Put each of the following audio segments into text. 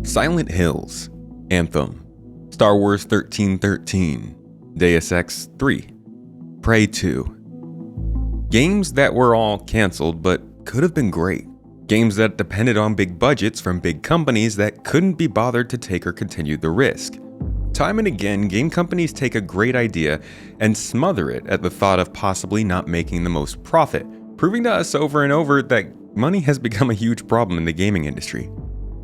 Silent Hills, Anthem, Star Wars 1313, Deus Ex 3, Prey 2. Games that were all cancelled but could have been great. Games that depended on big budgets from big companies that couldn't be bothered to take or continue the risk. Time and again, game companies take a great idea and smother it at the thought of possibly not making the most profit, proving to us over and over that money has become a huge problem in the gaming industry.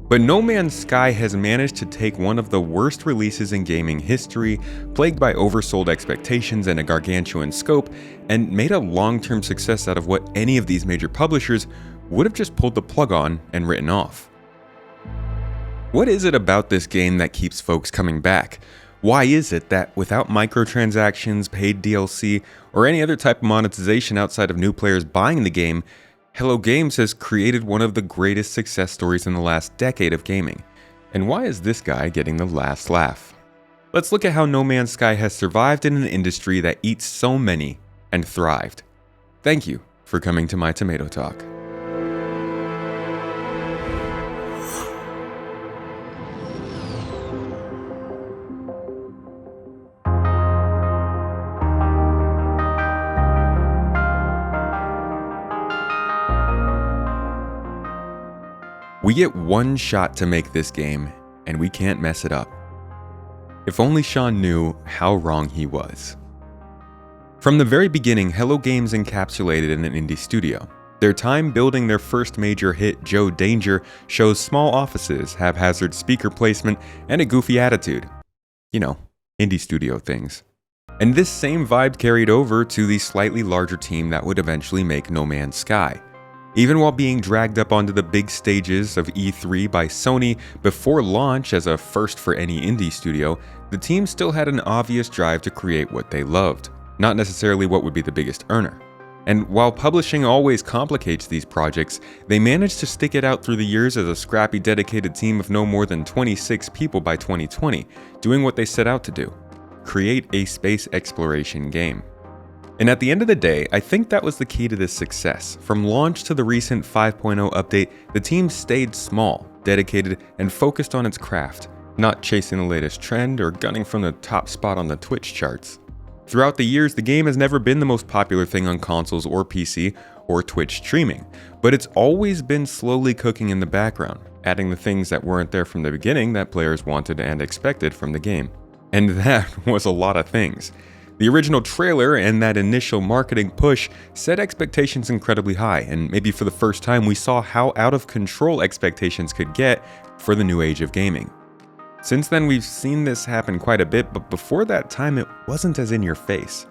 But No Man's Sky has managed to take one of the worst releases in gaming history, plagued by oversold expectations and a gargantuan scope, and made a long-term success out of what any of these major publishers would have just pulled the plug on and written off. What is it about this game that keeps folks coming back? Why is it that without microtransactions, paid DLC, or any other type of monetization outside of new players buying the game, Hello Games has created one of the greatest success stories in the last decade of gaming? And why is this guy getting the last laugh? Let's look at how No Man's Sky has survived in an industry that eats so many and thrived. Thank you for coming to my Tomato Talk. We get one shot to make this game, and we can't mess it up. If only Sean knew how wrong he was. From the very beginning, Hello Games encapsulated in an indie studio. Their time building their first major hit, Joe Danger, shows small offices, haphazard speaker placement, and a goofy attitude. You know, indie studio things. And this same vibe carried over to the slightly larger team that would eventually make No Man's Sky. Even while being dragged up onto the big stages of E3 by Sony before launch as a first for any indie studio, the team still had an obvious drive to create what they loved, not necessarily what would be the biggest earner. And while publishing always complicates these projects, they managed to stick it out through the years as a scrappy, dedicated team of no more than 26 people by 2020, doing what they set out to do: create a space exploration game. And at the end of the day, I think that was the key to this success. From launch to the recent 5.0 update, the team stayed small, dedicated, and focused on its craft, not chasing the latest trend or gunning from the top spot on the Twitch charts. Throughout the years, the game has never been the most popular thing on consoles or PC or Twitch streaming, but it's always been slowly cooking in the background, adding the things that weren't there from the beginning that players wanted and expected from the game. And that was a lot of things. The original trailer and that initial marketing push set expectations incredibly high, and maybe for the first time we saw how out of control expectations could get for the new age of gaming. Since then we've seen this happen quite a bit, but before that time it wasn't as in your face.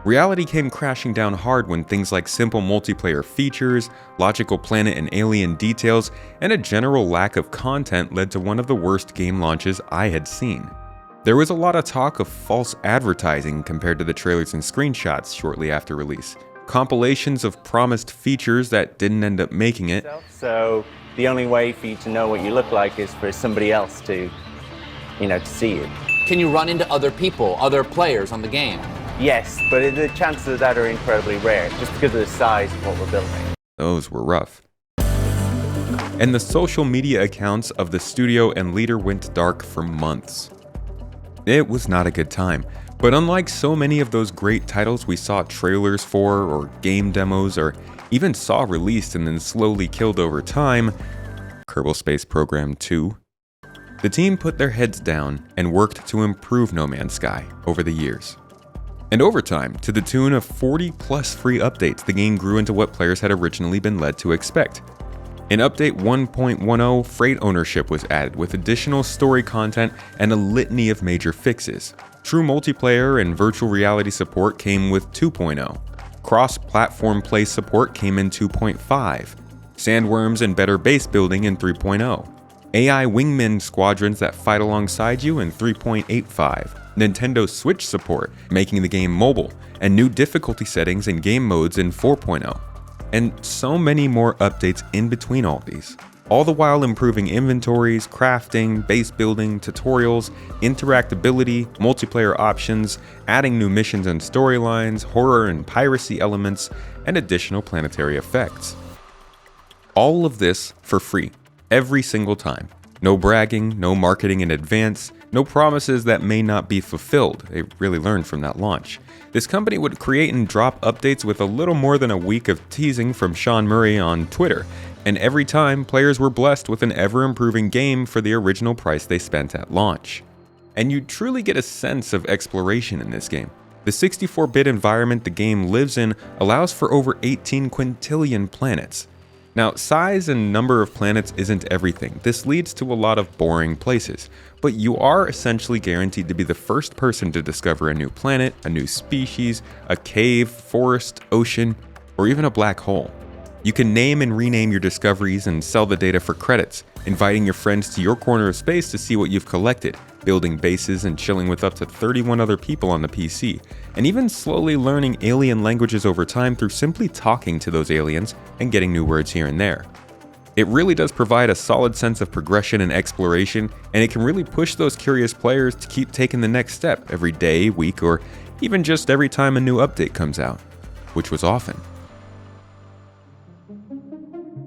Reality came crashing down hard when things like simple multiplayer features, logical planet and alien details, and a general lack of content led to one of the worst game launches I had seen. There was a lot of talk of false advertising compared to the trailers and screenshots shortly after release. Compilations of promised features that didn't end up making it. So the only way for you to know what you look like is for somebody else to see you. Can you run into other people, other players on the game? Yes, but the chances of that are incredibly rare, just because of the size of what we're building. Those were rough. And the social media accounts of the studio and leader went dark for months. It was not a good time, but unlike so many of those great titles we saw trailers for, or game demos, or even saw released and then slowly killed over time, Kerbal Space Program 2, the team put their heads down and worked to improve No Man's Sky over the years. And over time, to the tune of 40 plus free updates, the game grew into what players had originally been led to expect. In Update 1.10, freight ownership was added with additional story content and a litany of major fixes. True multiplayer and virtual reality support came with 2.0. Cross-platform play support came in 2.5. Sandworms and better base building in 3.0. AI wingman squadrons that fight alongside you in 3.85. Nintendo Switch support, making the game mobile, and new difficulty settings and game modes in 4.0. And so many more updates in between all these, all the while improving inventories, crafting, base building, tutorials, interactability, multiplayer options, adding new missions and storylines, horror and piracy elements, and additional planetary effects. All of this for free, every single time. No bragging, no marketing in advance, no promises that may not be fulfilled. They really learned from that launch. This company would create and drop updates with a little more than a week of teasing from Sean Murray on Twitter, and every time, players were blessed with an ever-improving game for the original price they spent at launch. And you truly get a sense of exploration in this game. The 64-bit environment the game lives in allows for over 18 quintillion planets. Now, size and number of planets isn't everything. This leads to a lot of boring places, but you are essentially guaranteed to be the first person to discover a new planet, a new species, a cave, forest, ocean, or even a black hole. You can name and rename your discoveries and sell the data for credits, inviting your friends to your corner of space to see what you've collected, building bases and chilling with up to 31 other people on the PC, and even slowly learning alien languages over time through simply talking to those aliens and getting new words here and there. It really does provide a solid sense of progression and exploration, and it can really push those curious players to keep taking the next step every day, week, or even just every time a new update comes out, which was often.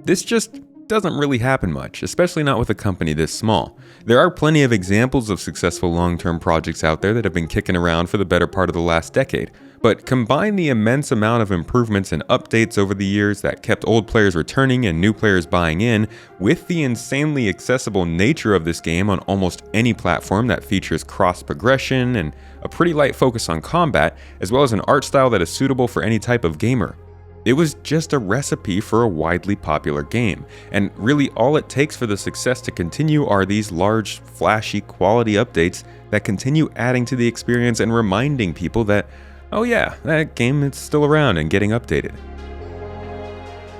This just doesn't really happen much, especially not with a company this small. There are plenty of examples of successful long-term projects out there that have been kicking around for the better part of the last decade, but combine the immense amount of improvements and updates over the years that kept old players returning and new players buying in, with the insanely accessible nature of this game on almost any platform that features cross-progression and a pretty light focus on combat, as well as an art style that is suitable for any type of gamer. It was just a recipe for a widely popular game, and really all it takes for the success to continue are these large, flashy quality updates that continue adding to the experience and reminding people that, oh yeah, that game is still around and getting updated.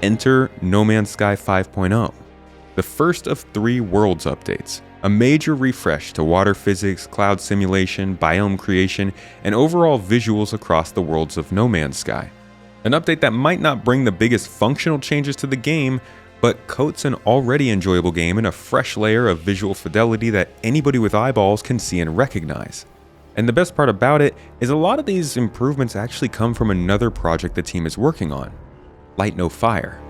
Enter No Man's Sky 5.0, the first of 3 Worlds updates, a major refresh to water physics, cloud simulation, biome creation, and overall visuals across the worlds of No Man's Sky. An update that might not bring the biggest functional changes to the game, but coats an already enjoyable game in a fresh layer of visual fidelity that anybody with eyeballs can see and recognize. And the best part about it is a lot of these improvements actually come from another project the team is working on, Light No Fire.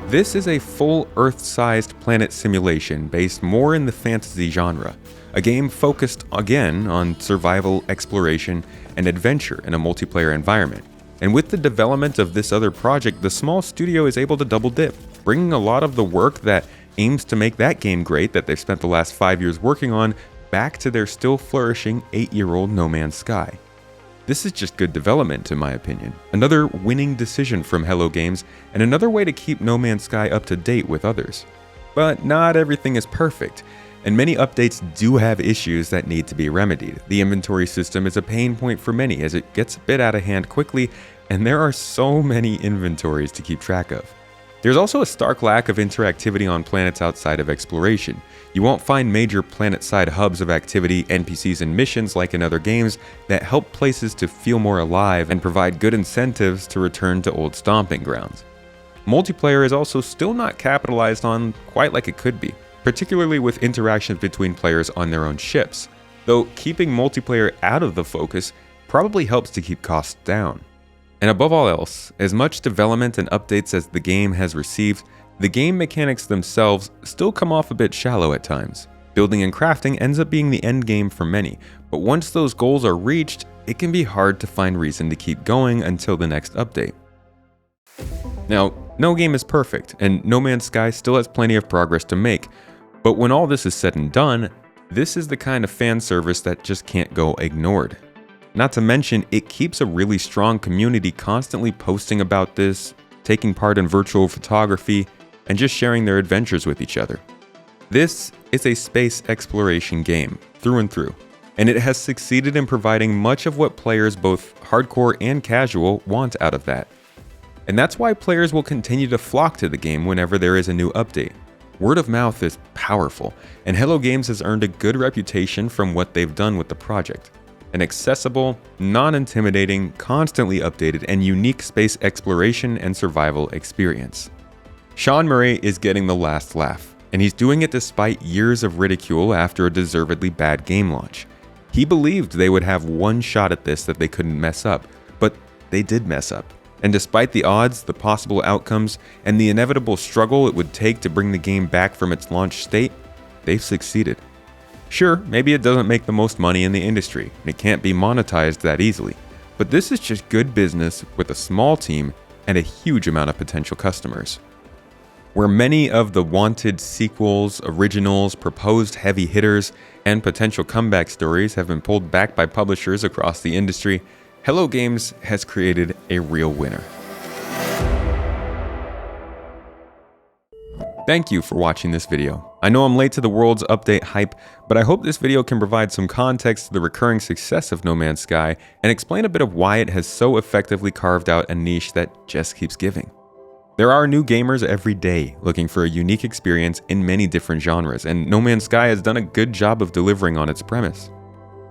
This is a full Earth-sized planet simulation based more in the fantasy genre, a game focused again on survival, exploration, and adventure in a multiplayer environment. And with the development of this other project, the small studio is able to double dip, bringing a lot of the work that aims to make that game great that they've spent the last 5 years working on back to their still flourishing 8-year-old No Man's Sky. This is just good development, in my opinion. Another winning decision from Hello Games, and another way to keep No Man's Sky up to date with others. But not everything is perfect, and many updates do have issues that need to be remedied. The inventory system is a pain point for many as it gets a bit out of hand quickly, and there are so many inventories to keep track of. There's also a stark lack of interactivity on planets outside of exploration. You won't find major planet-side hubs of activity, NPCs, and missions like in other games that help places to feel more alive and provide good incentives to return to old stomping grounds. Multiplayer is also still not capitalized on quite like it could be, particularly with interactions between players on their own ships, though keeping multiplayer out of the focus probably helps to keep costs down. And above all else, as much development and updates as the game has received, the game mechanics themselves still come off a bit shallow at times. Building and crafting ends up being the end game for many, but once those goals are reached, it can be hard to find reason to keep going until the next update. Now, no game is perfect, and No Man's Sky still has plenty of progress to make, but when all this is said and done, this is the kind of fan service that just can't go ignored. Not to mention, it keeps a really strong community constantly posting about this, taking part in virtual photography, and just sharing their adventures with each other. This is a space exploration game, through and through, and it has succeeded in providing much of what players, both hardcore and casual, want out of that. And that's why players will continue to flock to the game whenever there is a new update. Word of mouth is powerful, and Hello Games has earned a good reputation from what they've done with the project. An accessible, non-intimidating, constantly updated, and unique space exploration and survival experience. Sean Murray is getting the last laugh, and he's doing it despite years of ridicule after a deservedly bad game launch. He believed they would have one shot at this that they couldn't mess up, but they did mess up. And despite the odds, the possible outcomes, and the inevitable struggle it would take to bring the game back from its launch state, they've succeeded. Sure, maybe it doesn't make the most money in the industry, and it can't be monetized that easily, but this is just good business with a small team and a huge amount of potential customers. Where many of the wanted sequels, originals, proposed heavy hitters, and potential comeback stories have been pulled back by publishers across the industry, Hello Games has created a real winner. Thank you for watching this video. I know I'm late to the World's Update hype, but I hope this video can provide some context to the recurring success of No Man's Sky and explain a bit of why it has so effectively carved out a niche that just keeps giving. There are new gamers every day looking for a unique experience in many different genres, and No Man's Sky has done a good job of delivering on its premise.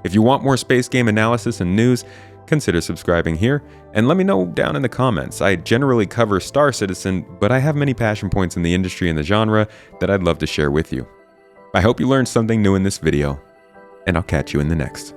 If you want more space game analysis and news, consider subscribing here, and let me know down in the comments. I generally cover Star Citizen, but I have many passion points in the industry and the genre that I'd love to share with you. I hope you learned something new in this video, and I'll catch you in the next.